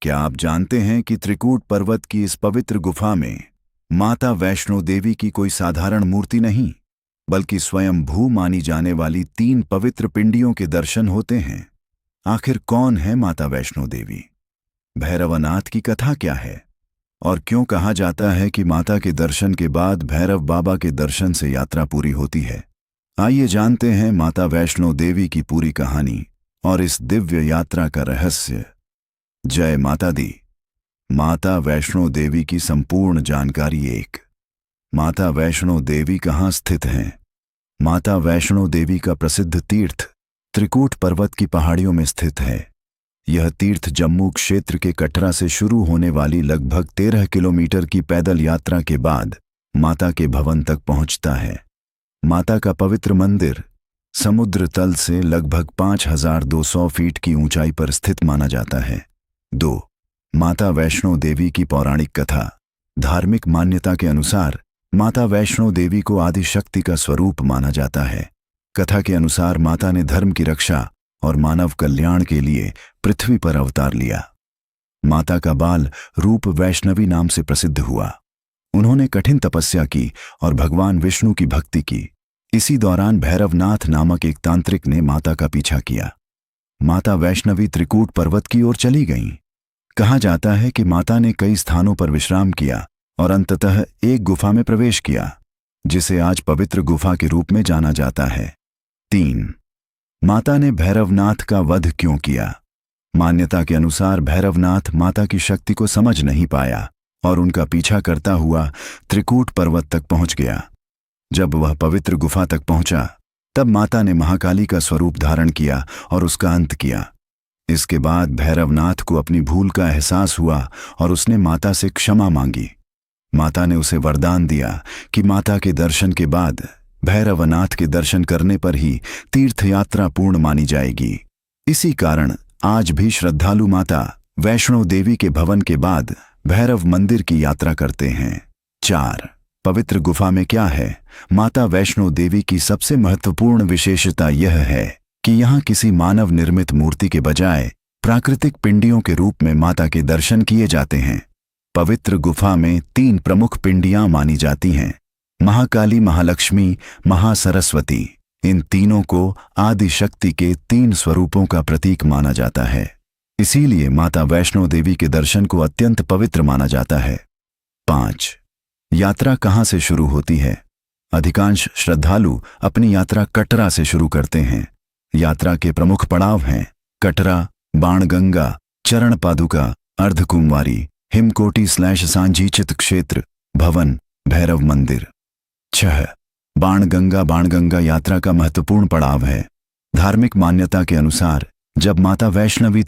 क्या आप जानते हैं कि त्रिकूट पर्वत की इस पवित्र गुफा में माता वैष्णो देवी की कोई साधारण मूर्ति नहीं, बल्कि स्वयं भू मानी जाने वाली 3 पवित्र पिंडियों के दर्शन होते हैं। आखिर कौन है माता वैष्णो देवी? भैरवनाथ की कथा क्या है? और क्यों कहा जाता है कि माता के दर्शन के बाद भैरव बाबा के दर्शन से यात्रा पूरी होती है? आइए जानते हैं माता वैष्णो देवी की पूरी कहानी और इस दिव्य यात्रा का रहस्य। जय माता दी। माता वैष्णो देवी की संपूर्ण जानकारी। 1। माता वैष्णो देवी कहाँ स्थित हैं? माता वैष्णो देवी का प्रसिद्ध तीर्थ त्रिकूट पर्वत की पहाड़ियों में स्थित है। यह तीर्थ जम्मू क्षेत्र के कटरा से शुरू होने वाली लगभग 13 किलोमीटर की पैदल यात्रा के बाद माता के भवन तक पहुंचता है। माता का पवित्र मंदिर समुद्र तल से लगभग 5200 फीट की ऊंचाई पर स्थित माना जाता है। 2। माता वैष्णो देवी की पौराणिक कथा। धार्मिक मान्यता के अनुसार माता वैष्णो देवी को आदि शक्ति का स्वरूप माना जाता है। कथा के अनुसार माता ने धर्म की रक्षा और मानव कल्याण के लिए पृथ्वी पर अवतार लिया। माता का बाल रूप वैष्णवी नाम से प्रसिद्ध हुआ। उन्होंने कठिन तपस्या की और भगवान विष्णु की भक्ति की। इसी दौरान भैरवनाथ नामक एक तांत्रिक ने माता का पीछा किया। माता वैष्णवी त्रिकूट पर्वत की ओर चली गईं। कहा जाता है कि माता ने कई स्थानों पर विश्राम किया और अंततः एक गुफा में प्रवेश किया, जिसे आज पवित्र गुफा के रूप में जाना जाता है। 3। माता ने भैरवनाथ का वध क्यों किया? मान्यता के अनुसार भैरवनाथ माता की शक्ति को समझ नहीं पाया और उनका पीछा करता हुआ त्रिकूट पर्वत तक पहुंच गया। जब वह पवित्र गुफा तक पहुंचा, तब माता ने महाकाली का स्वरूप धारण किया और उसका अंत किया। इसके बाद भैरवनाथ को अपनी भूल का एहसास हुआ और उसने माता से क्षमा मांगी। माता ने उसे वरदान दिया कि माता के दर्शन के बाद भैरवनाथ के दर्शन करने पर ही तीर्थ यात्रा पूर्ण मानी जाएगी। इसी कारण आज भी श्रद्धालु माता वैष्णो देवी के भवन के बाद भैरव मंदिर की यात्रा करते हैं। 4। पवित्र गुफा में क्या है? माता वैष्णो देवी की सबसे महत्वपूर्ण विशेषता यह है कि यहाँ किसी मानव निर्मित मूर्ति के बजाय प्राकृतिक पिंडियों के रूप में माता के दर्शन किए जाते हैं। पवित्र गुफा में 3 प्रमुख पिंडियां मानी जाती हैं: महाकाली, महालक्ष्मी, महासरस्वती। इन तीनों को आदि शक्ति के 3 स्वरूपों का प्रतीक माना जाता है। इसीलिए माता वैष्णो देवी के दर्शन को अत्यंत पवित्र माना जाता है। 5। यात्रा कहाँ से शुरू होती है? अधिकांश श्रद्धालु अपनी यात्रा कटरा से शुरू करते हैं। यात्रा के प्रमुख पड़ाव हैं कटरा, बाणगंगा, चरण पादुका, अर्धकुंवारी, हिमकोटी/सांजीचित क्षेत्र, भवन, भैरव मंदिर। 6। बाणगंगा। बाणगंगा यात्रा का महत्वपूर्ण पड़ाव है। धार्मिक मान्यता के अनुसार जब माता वैष्णवी